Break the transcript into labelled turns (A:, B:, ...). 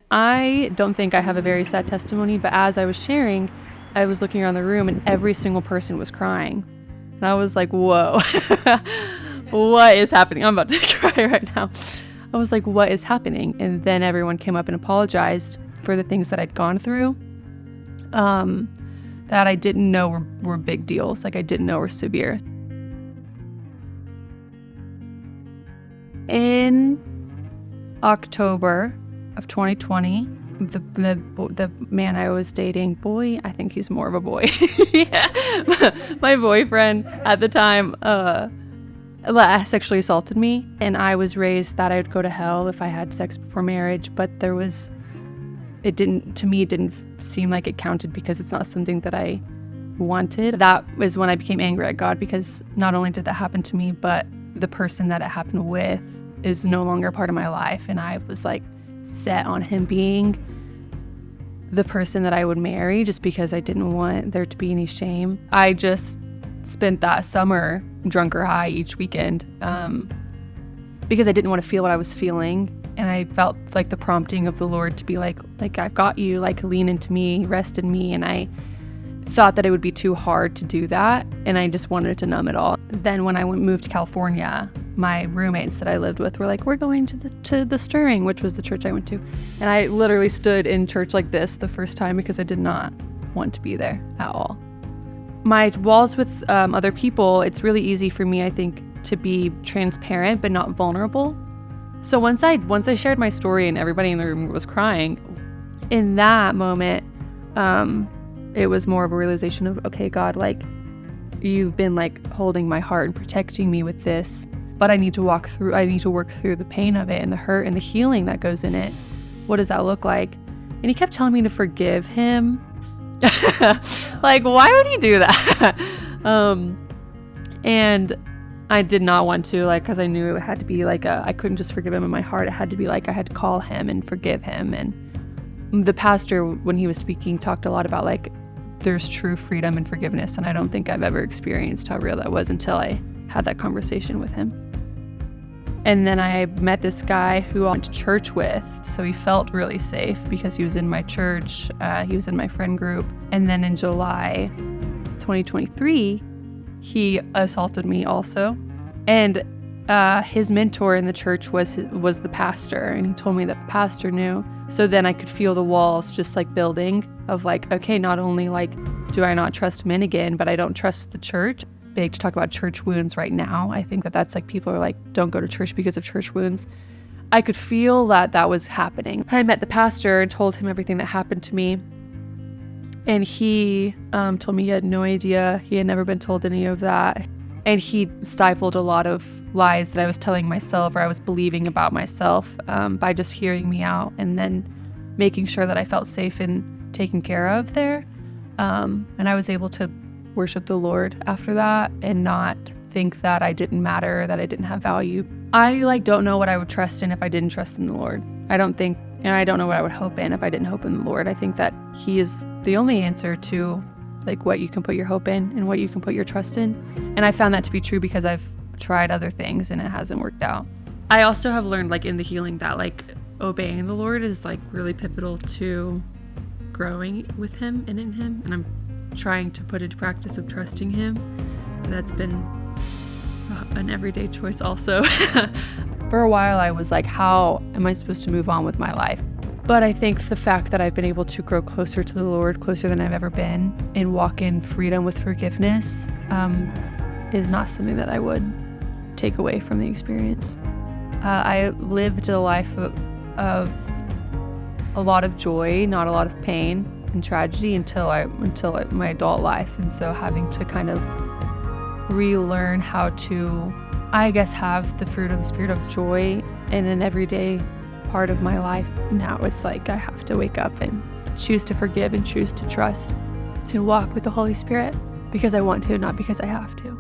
A: I don't think I have a very sad testimony, but as I was sharing, I was looking around the room and every single person was crying. And I was like, whoa, what is happening? I'm about to cry right now. I was like, what is happening? And then everyone came up and apologized for the things that I'd gone through that I didn't know were big deals. Like I didn't know were severe. In October of 2020, the man I was dating, boy, I think he's more of a boy. My boyfriend at the time sexually assaulted me, and I was raised that I would go to hell if I had sex before marriage, but it didn't seem like it counted because it's not something that I wanted. That was when I became angry at God, because not only did that happen to me, but the person that it happened with is no longer part of my life, and I was like set on him being the person that I would marry just because I didn't want there to be any shame. I just spent that summer drunk or high each weekend because I didn't want to feel what I was feeling, and I felt like the prompting of the Lord to be like I've got you, like lean into me, rest in me, and I thought that it would be too hard to do that, and I just wanted to numb it all. Then when I moved to California, my roommates that I lived with were like, we're going to the Stirring, which was the church I went to. And I literally stood in church like this the first time because I did not want to be there at all. My walls with other people, it's really easy for me, I think, to be transparent but not vulnerable. So once I shared my story and everybody in the room was crying, in that moment, it was more of a realization of, okay, God, like you've been like holding my heart and protecting me with this, but I need to work through the pain of it and the hurt and the healing that goes in it. What does that look like? And he kept telling me to forgive him. Like, why would he do that? And I did not want to, like, because I knew it had to be like I couldn't just forgive him in my heart. It had to be like I had to call him and forgive him. And the pastor, when he was speaking, talked a lot about like there's true freedom and forgiveness, and I don't think I've ever experienced how real that was until I had that conversation with him. And then I met this guy who I went to church with, so he felt really safe because he was in my church, he was in my friend group. And then in July 2023, he assaulted me also. And his mentor in the church was the pastor, and he told me that the pastor knew. So then I could feel the walls just like building of like, okay, not only like do I not trust men again, but I don't trust the church. Big to talk about church wounds right now. I think that's like people are like, don't go to church because of church wounds. I could feel that was happening. I met the pastor and told him everything that happened to me. And he told me he had no idea. He had never been told any of that. And he stifled a lot of lies that I was telling myself or I was believing about myself by just hearing me out and then making sure that I felt safe and taken care of there. And I was able to worship the Lord after that and not think that I didn't matter, that I didn't have value. I don't know what I would trust in if I didn't trust in the Lord. I don't know what I would hope in if I didn't hope in the Lord. I think that He is the only answer to like what you can put your hope in and what you can put your trust in. And I found that to be true because I've tried other things and it hasn't worked out. I also have learned like in the healing that like obeying the Lord is like really pivotal to growing with Him and in Him. And I'm trying to put into practice of trusting Him. That's been an everyday choice also. For a while I was like, how am I supposed to move on with my life? But I think the fact that I've been able to grow closer to the Lord, closer than I've ever been, and walk in freedom with forgiveness is not something that I would take away from the experience. I lived a life of a lot of joy, not a lot of pain and tragedy until my adult life. And so having to kind of relearn how to, I guess, have the fruit of the Spirit of joy in an everyday part of my life. Now it's like I have to wake up and choose to forgive and choose to trust and walk with the Holy Spirit because I want to, not because I have to.